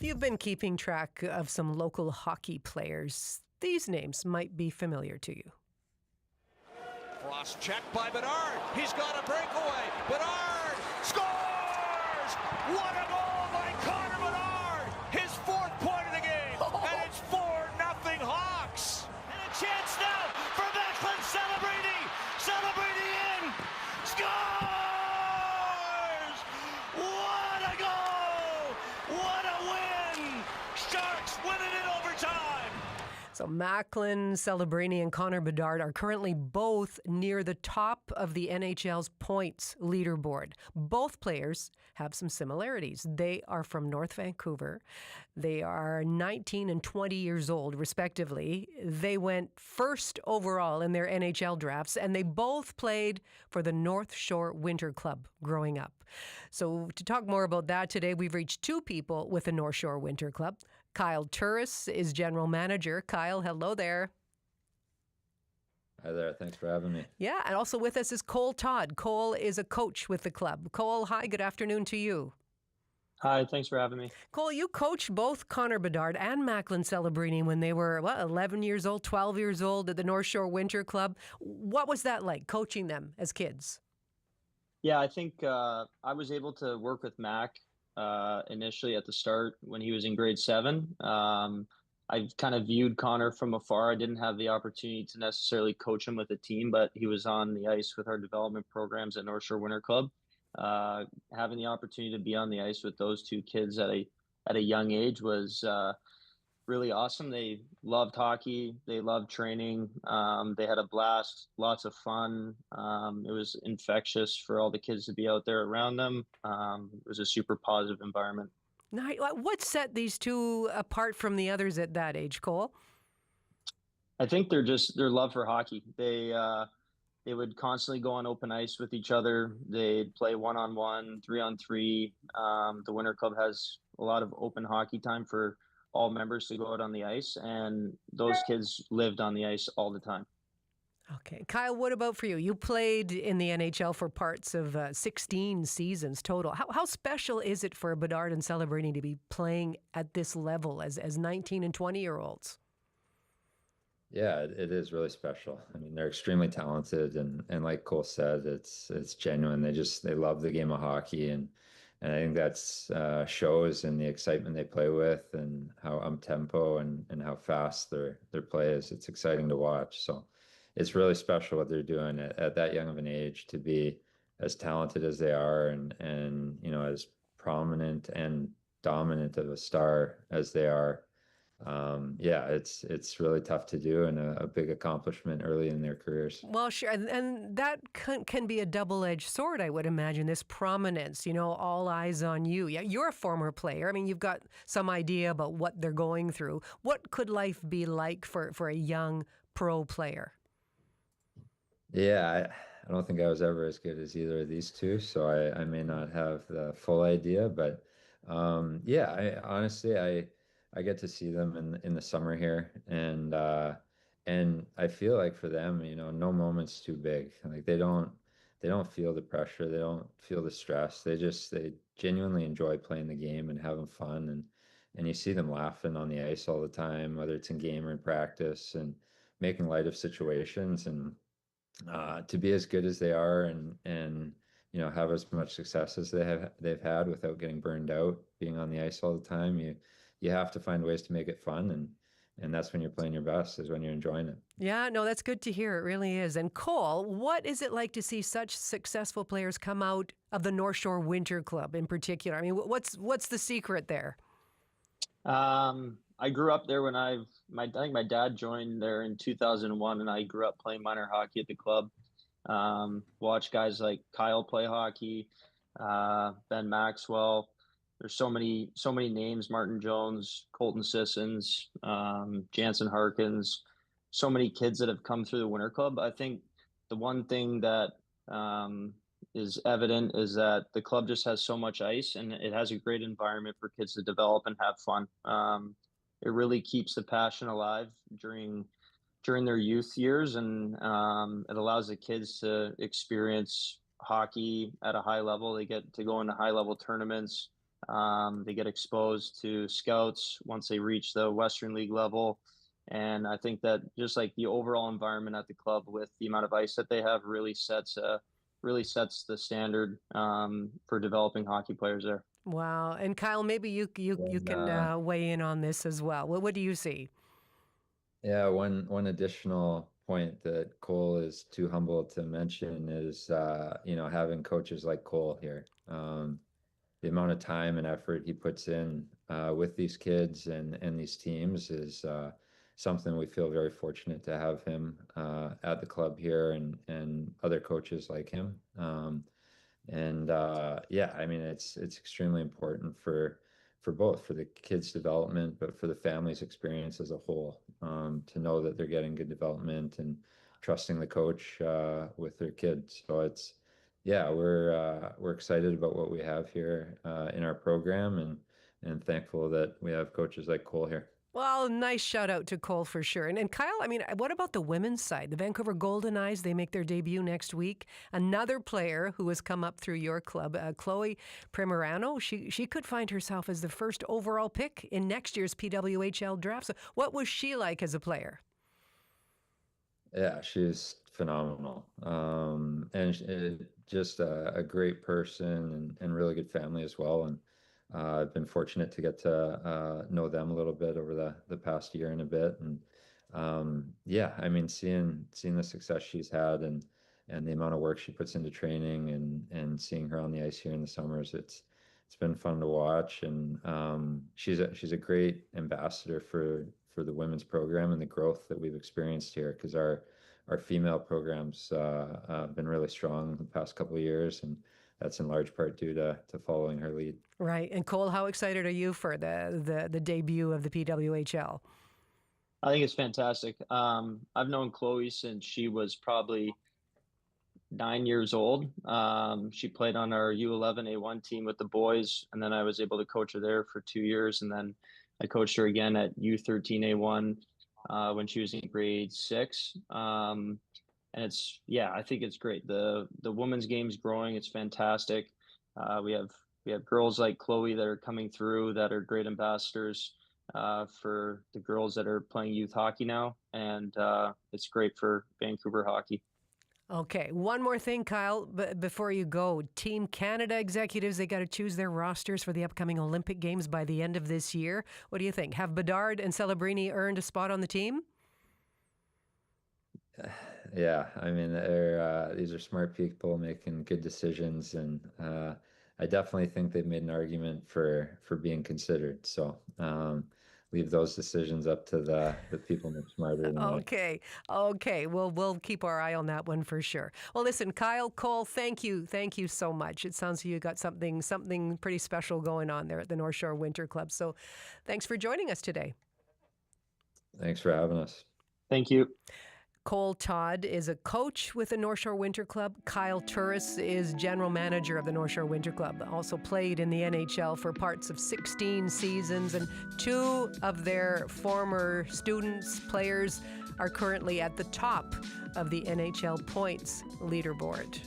You've been keeping track of some local hockey players. These names might be familiar to you. Cross check by Bedard. He's got a breakaway. Bedard scores! What a goal by Connor Bedard! His fourth point of the game, and it's 4-0 Hawks. And a chance now for Macklin. Celebrini. Celebrini in. Scores! What a goal! What a win! Sharks win it in overtime. So Macklin, Celebrini, and Connor Bedard are currently both near the top of the NHL's points leaderboard. Both players have some similarities. They are from North Vancouver. They are 19 and 20 years old, respectively. They went first overall in their NHL drafts, and they both played for the North Shore Winter Club growing up. So to talk more about that today, we've reached two people with the North Shore Winter Club. Kyle Turris is general manager. Kyle, hello there. Hi there. Thanks for having me. Yeah, and also with us is Cole Todd. Cole is a coach with the club. Cole, hi, good afternoon to you. Hi, thanks for having me. Cole, you coached both Connor Bedard and Macklin Celebrini when they were, 11 years old, 12 years old at the North Shore Winter Club. What was that like, coaching them as kids? Yeah, I think I was able to work with Mac initially at the start when he was in grade 7. I kind of viewed Connor from afar. I didn't have the opportunity to necessarily coach him with a team, but he was on the ice with our development programs at North Shore Winter Club. Having the opportunity to be on the ice with those two kids at a young age was really awesome. They loved hockey. They loved training. They had a blast, lots of fun. It was infectious for all the kids to be out there around them. It was a super positive environment. Now, what set these two apart from the others at that age, Cole? I think their love for hockey. They would constantly go on open ice with each other. They'd play 1-on-1, 3-on-3. The Winter Club has a lot of open hockey time for all members to go out on the ice, and those kids lived on the ice all the time. Okay. Kyle, what about for you? You played in the NHL for parts of 16 seasons total. How special is it for Bedard and Celebrini to be playing at this level as 19 and 20-year-olds? Yeah, it is really special. I mean, they're extremely talented, and like Cole said, it's genuine. They love the game of hockey, and I think that's shows in the excitement they play with and how up-tempo and how fast their play is. It's exciting to watch. So it's really special what they're doing at that young of an age to be as talented as they are and as prominent and dominant of a star as they are. It's really tough to do and a big accomplishment early in their careers. Well, sure. And that can be a double-edged sword, I would imagine, this prominence, all eyes on you. Yeah, you're a former player. I mean, you've got some idea about what they're going through. What could life be like for a young pro player? Yeah, I don't think I was ever as good as either of these two, so I may not have the full idea, but I get to see them in the summer here, and I feel like for them, no moment's too big. Like they don't feel the pressure, they don't feel the stress. They genuinely enjoy playing the game and having fun, and you see them laughing on the ice all the time, whether it's in game or in practice, and making light of situations and to be as good as they are and have as much success as they've had without getting burned out being on the ice all the time. You have to find ways to make it fun, and that's when you're playing your best, is when you're enjoying it. Yeah, no, that's good to hear. It really is. And Cole, what is it like to see such successful players come out of the North Shore Winter Club in particular? I mean, what's the secret there? I grew up there when I think my dad joined there in 2001, and I grew up playing minor hockey at the club. Watched guys like Kyle play hockey, Ben Maxwell. There's so many names: Martin Jones, Colton Sissons, Jansen Harkins. So many kids that have come through the Winter Club. I think the one thing that is evident is that the club just has so much ice, and it has a great environment for kids to develop and have fun. It really keeps the passion alive during their youth years, and it allows the kids to experience hockey at a high level. They get to go into high level tournaments. They get exposed to scouts once they reach the Western League level. And I think that just like the overall environment at the club with the amount of ice that they have really sets the standard for developing hockey players there. Wow. And Kyle, maybe you And, can weigh in on this as well. What do you see? yeah, one additional point that Cole is too humble to mention is, having coaches like Cole here. The amount of time and effort he puts in with these kids and these teams is something we feel very fortunate to have him at the club here and other coaches like him. Yeah, I mean, it's extremely important for both for the kids' development, but for the family's experience as a whole, to know that they're getting good development and trusting the coach with their kids. So yeah, we're excited about what we have here in our program, and thankful that we have coaches like Cole here. Well, nice shout out to Cole for sure. And Kyle, I mean, what about the women's side? The Vancouver Golden Eyes, they make their debut next week. Another player who has come up through your club, Chloe Primerano, she could find herself as the first overall pick in next year's PWHL draft. So what was she like as a player? Yeah, she's phenomenal. Just a great person and really good family as well. And I've been fortunate to get to know them a little bit over the past year and a bit. And yeah, I mean, seeing the success she's had and the amount of work she puts into training and seeing her on the ice here in the summers, it's been fun to watch. And she's a great ambassador for the women's program and the growth that we've experienced here, because our female programs have been really strong the past couple of years, and that's in large part due to following her lead. Right. And Cole, how excited are you for the debut of the PWHL? I think it's fantastic. I've known Chloe since she was probably 9 years old. She played on our U11 A1 team with the boys, and then I was able to coach her there for 2 years, and then I coached her again at U13 A1 when she was in grade 6. And I think it's great. The women's game's growing. It's fantastic. We have girls like Chloe that are coming through that are great ambassadors for the girls that are playing youth hockey now, and it's great for Vancouver hockey. Okay, one more thing, Kyle, before you go. Team Canada executives, they got to choose their rosters for the upcoming Olympic Games by the end of this year. What do you think? Have Bedard and Celebrini earned a spot on the team? Yeah, I mean, these are smart people making good decisions, and I definitely think they've made an argument for being considered. So leave those decisions up to the people much smarter than me. Okay. Well, we'll keep our eye on that one for sure. Well, listen, Kyle, Cole, thank you so much. It sounds like you got something pretty special going on there at the North Shore Winter Club. So, thanks for joining us today. Thanks for having us. Thank you. Cole Todd is a coach with the North Shore Winter Club. Kyle Turris is general manager of the North Shore Winter Club. Also played in the NHL for parts of 16 seasons, and 2 of their former students, players, are currently at the top of the NHL points leaderboard.